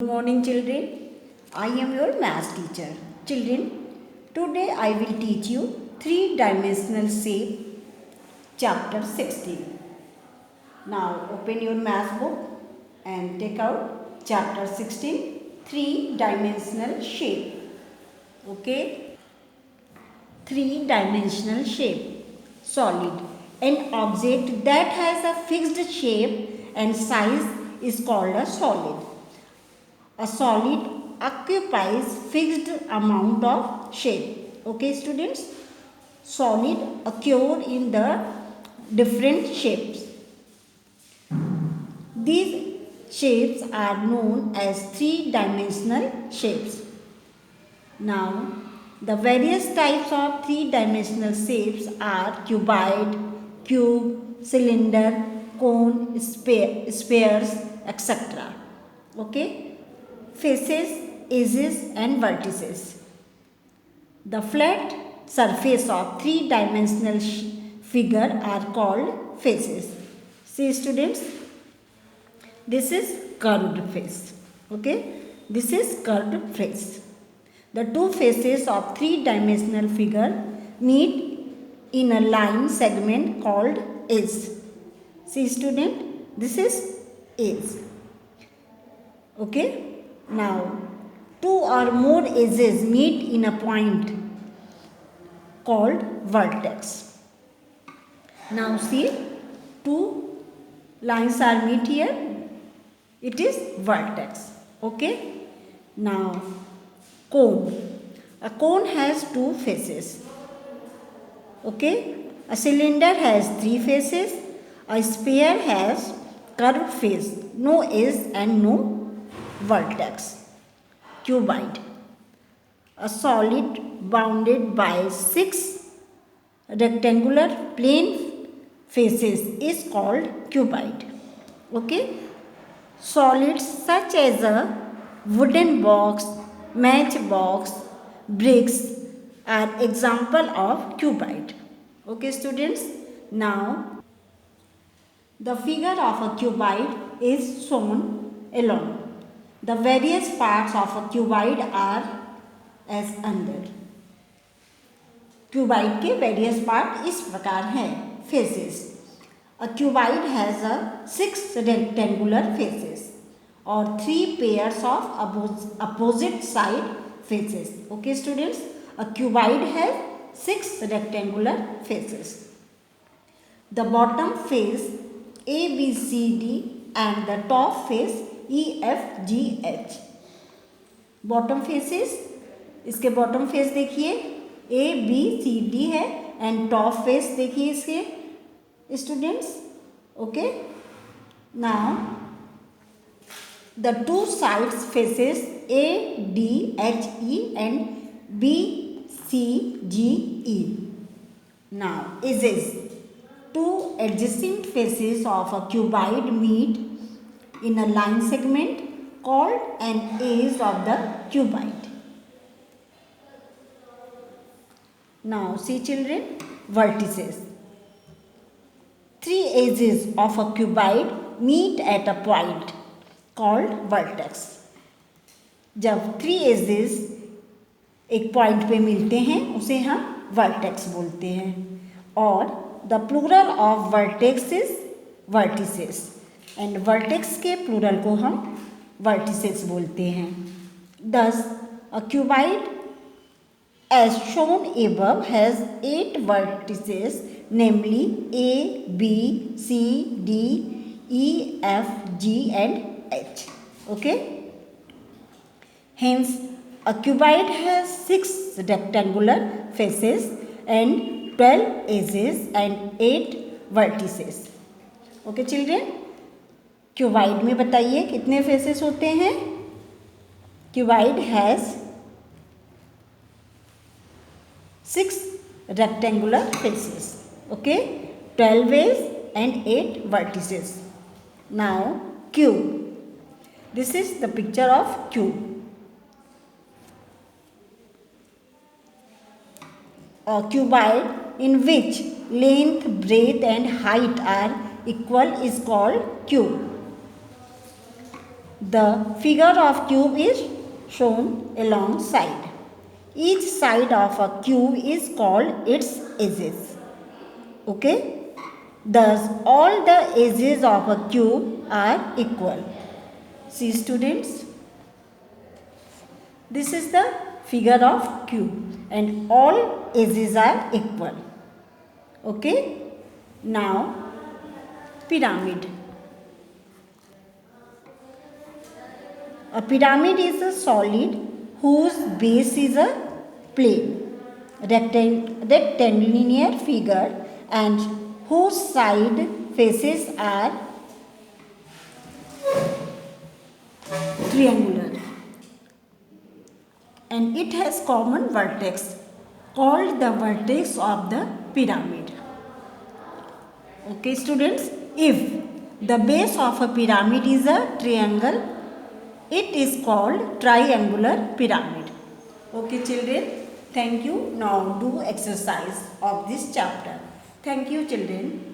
Good morning children. I am your math teacher. Children, today I will teach you three-dimensional shape chapter 16. Now open your math book and take out chapter 16 three-dimensional shape. Okay? Three-dimensional shape. Solid. An object that has a fixed shape and size is called a solid. A solid occupies fixed amount of shape. Okay students? Solid occur in the different shapes. These shapes are known as three-dimensional shapes. Now, the various types of three-dimensional shapes are cuboid, cube, cylinder, cone, spheres, etc. Okay? Faces, edges and vertices. The flat surface of three-dimensional figure are called faces. See students, this is curved face. Okay, this is curved face. The two faces of three-dimensional figure meet in a line segment called edge. See student, this is edge. Okay. Now, two or more edges meet in a point called vertex. Now see, two lines are meet here. It is vertex. Okay. Now, cone. A cone has two faces. Okay. A cylinder has three faces. A sphere has curved face, no edge and no vertex. Cuboid. A solid bounded by six rectangular plane faces is called cuboid. Okay. Solids such as a wooden box, matchbox, bricks are example of cuboid. Okay students. Now the figure of a cuboid is shown alone. The various parts of a cuboid are as under. Cuboid के various part इस प्रकार हैं. Faces. A cuboid has a 6 rectangular faces or 3 pairs of opposite side faces. Okay students, a cuboid has 6 rectangular faces. The bottom face A, B, C, D and the top face E, F, G, H. Bottom faces, इसके bottom face देखिए A, B, C, D है and top face देखिए इसके students. Okay. Now the two sides faces A, D, H, E and B, C, G, E. Now edges. Two adjacent faces of a cuboid meet in a line segment called an edge of the cuboid. Now see children, vertices. Three edges of a cuboid meet at a point called vertex. जब three edges एक point पे मिलते हैं उसे हम vertex बोलते हैं. और the plural of vertex is vertices and vertex के प्लूरल को हम वर्टिसेस बोलते हैं. Thus a cuboid as shown above has 8 vertices namely A, B, C, D, E, F, G and H. Okay. Hence a cuboid has 6 rectangular faces and 12 edges and 8 vertices. Okay children. Cuboid में बताइए कितने faces होते हैं. Cuboid has 6 rectangular faces. Okay. 12 edges and 8 vertices. Now cube. This is the picture of cube. A cuboid in which length, breadth and height are equal is called cube. The figure of cube is shown alongside. Each side of a cube is called its edges. Okay? Thus, all the edges of a cube are equal. See students, this is the figure of cube and all edges are equal. Okay? Now, pyramid. A pyramid is a solid whose base is a plane, rectilinear figure and whose side faces are triangular, and it has common vertex called the vertex of the pyramid. Okay students, if the base of a pyramid is a triangle, it is called triangular pyramid. Okay children, thank you. Now do exercise of this chapter. Thank you children.